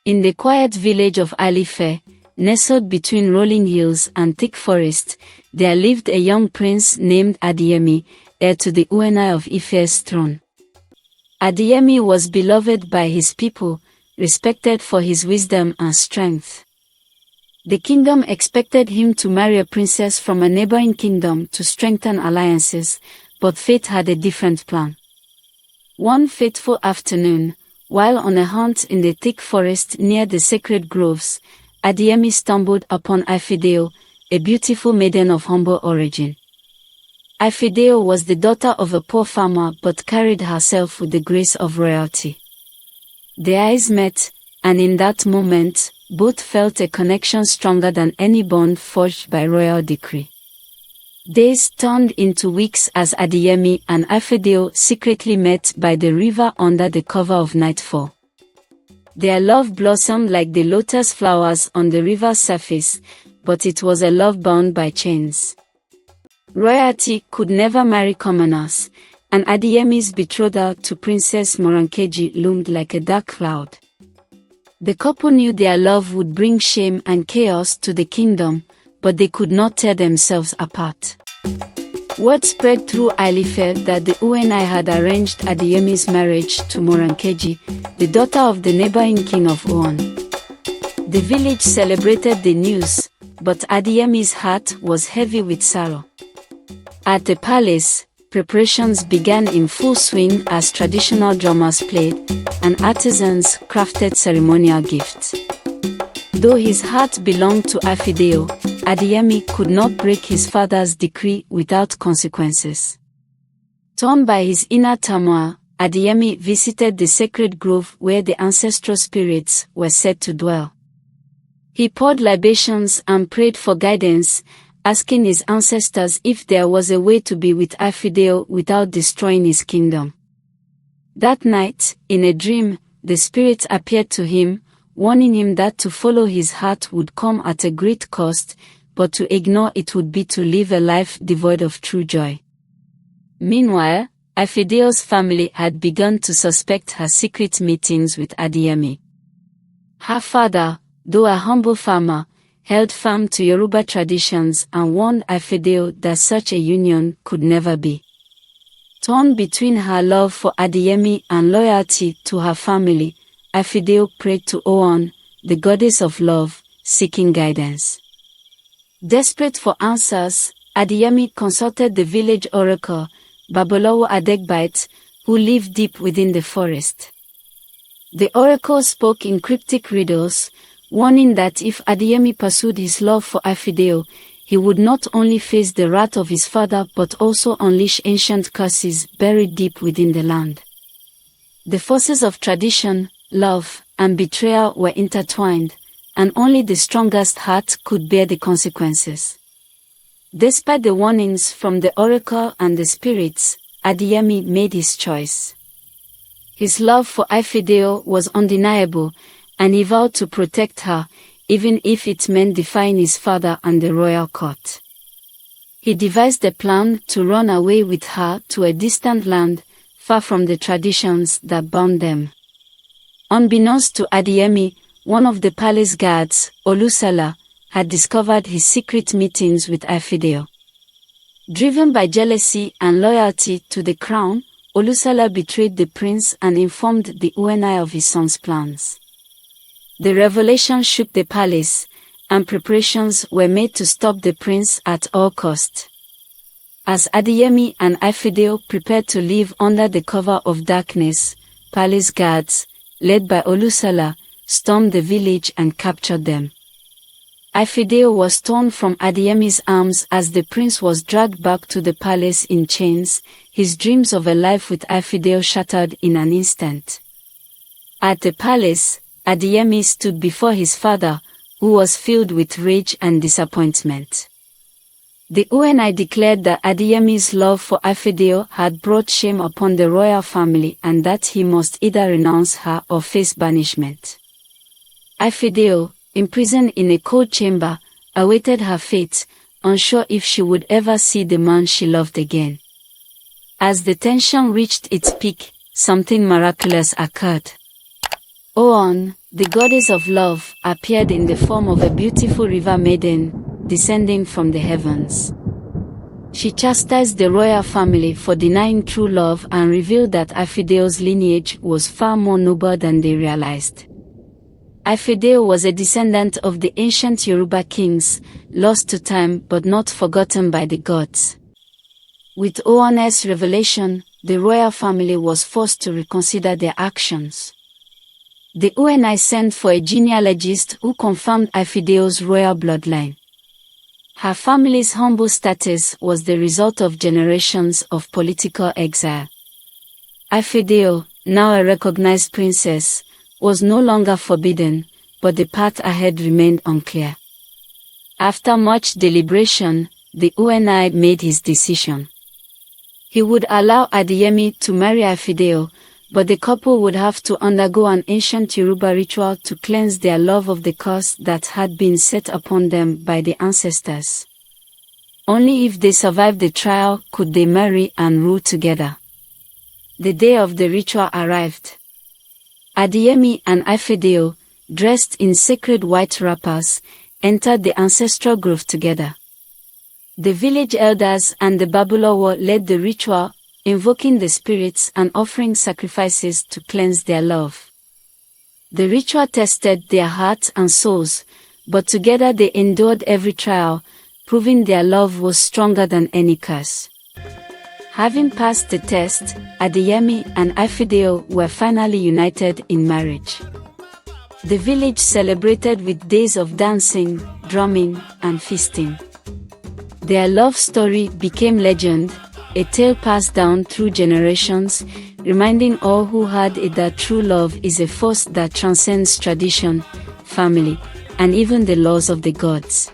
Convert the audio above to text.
In the quiet village of Alife, nestled between rolling hills and thick forest, there lived a young prince named Adeyemi, heir to the Uenai of Ife's throne. Adeyemi was beloved by his people, respected for his wisdom and strength. The kingdom expected him to marry a princess from a neighboring kingdom to strengthen alliances, but fate had a different plan. One fateful afternoon, while on a hunt in the thick forest near the sacred groves, Adeyemi stumbled upon Ifedayo, a beautiful maiden of humble origin. Ifedayo was the daughter of a poor farmer but carried herself with the grace of royalty. Their eyes met, and in that moment, both felt a connection stronger than any bond forged by royal decree. Days turned into weeks as Adeyemi and Ifedayo secretly met by the river under the cover of nightfall. Their love blossomed like the lotus flowers on the river's surface, but it was a love bound by chains. Royalty could never marry commoners, and Adeyemi's betrothal to Princess Morankeji loomed like a dark cloud. The couple knew their love would bring shame and chaos to the kingdom, but they could not tear themselves apart. Word spread through Alife that the Uenai had arranged Adeyemi's marriage to Morankeji, the daughter of the neighboring king of Oon. The village celebrated the news, but Adeyemi's heart was heavy with sorrow. At the palace, preparations began in full swing as traditional drummers played, and artisans crafted ceremonial gifts. Though his heart belonged to Ifedayo, Adeyemi could not break his father's decree without consequences. Torn by his inner turmoil, Adeyemi visited the sacred grove where the ancestral spirits were said to dwell. He poured libations and prayed for guidance, asking his ancestors if there was a way to be with Ifedayo without destroying his kingdom. That night, in a dream, the spirits appeared to him, warning him that to follow his heart would come at a great cost, but to ignore it would be to live a life devoid of true joy. Meanwhile, Ifedayo's family had begun to suspect her secret meetings with Adeyemi. Her father, though a humble farmer, held firm to Yoruba traditions and warned Ifedayo that such a union could never be. Torn between her love for Adeyemi and loyalty to her family, Ifedayo prayed to Oon, the goddess of love, seeking guidance. Desperate for answers, Adeyemi consulted the village oracle, Babalawo Adegbite, who lived deep within the forest. The oracle spoke in cryptic riddles, warning that if Adeyemi pursued his love for Ifedayo, he would not only face the wrath of his father but also unleash ancient curses buried deep within the land. The forces of tradition, love, and betrayal were intertwined, and only the strongest heart could bear the consequences. Despite the warnings from the oracle and the spirits, Adeyemi made his choice. His love for Ifedayo was undeniable, and he vowed to protect her, even if it meant defying his father and the royal court. He devised a plan to run away with her to a distant land, far from the traditions that bound them. Unbeknownst to Adeyemi, one of the palace guards, Olusala, had discovered his secret meetings with Ifedayo. Driven by jealousy and loyalty to the crown, Olusala betrayed the prince and informed the Uenai of his son's plans. The revelation shook the palace, and preparations were made to stop the prince at all cost. As Adeyemi and Ifedayo prepared to live under the cover of darkness, palace guards, led by Olusala, stormed the village and captured them. Ifedayo was torn from Adeyemi's arms as the prince was dragged back to the palace in chains, his dreams of a life with Ifedayo shattered in an instant. At the palace, Adeyemi stood before his father, who was filled with rage and disappointment. The Uenai declared that Adeyemi's love for Ifedayo had brought shame upon the royal family and that he must either renounce her or face banishment. Ifedayo, imprisoned in a cold chamber, awaited her fate, unsure if she would ever see the man she loved again. As the tension reached its peak, something miraculous occurred. Oon, The goddess of love appeared in the form of a beautiful river maiden, descending from the heavens. She chastised the royal family for denying true love and revealed that Ifedayo's lineage was far more noble than they realized. Ifedayo was a descendant of the ancient Yoruba kings, lost to time but not forgotten by the gods. With Oon's revelation, the royal family was forced to reconsider their actions. The Oni sent for a genealogist who confirmed Ifedayo's royal bloodline. Her family's humble status was the result of generations of political exile. Ifedayo, now a recognized princess, was no longer forbidden, but the path ahead remained unclear. After much deliberation, the Oni made his decision. He would allow Adeyemi to marry Ifedayo, but the couple would have to undergo an ancient Yoruba ritual to cleanse their love of the curse that had been set upon them by the ancestors. Only if they survived the trial could they marry and rule together. The day of the ritual arrived. Adeyemi and Ifedayo, dressed in sacred white wrappers, entered the ancestral grove together. The village elders and the Babalawo led the ritual, invoking the spirits and offering sacrifices to cleanse their love. The ritual tested their hearts and souls, but together they endured every trial, proving their love was stronger than any curse. Having passed the test, Adeyemi and Ifedayo were finally united in marriage. The village celebrated with days of dancing, drumming, and feasting. Their love story became legend, a tale passed down through generations, reminding all who heard it that true love is a force that transcends tradition, family, and even the laws of the gods.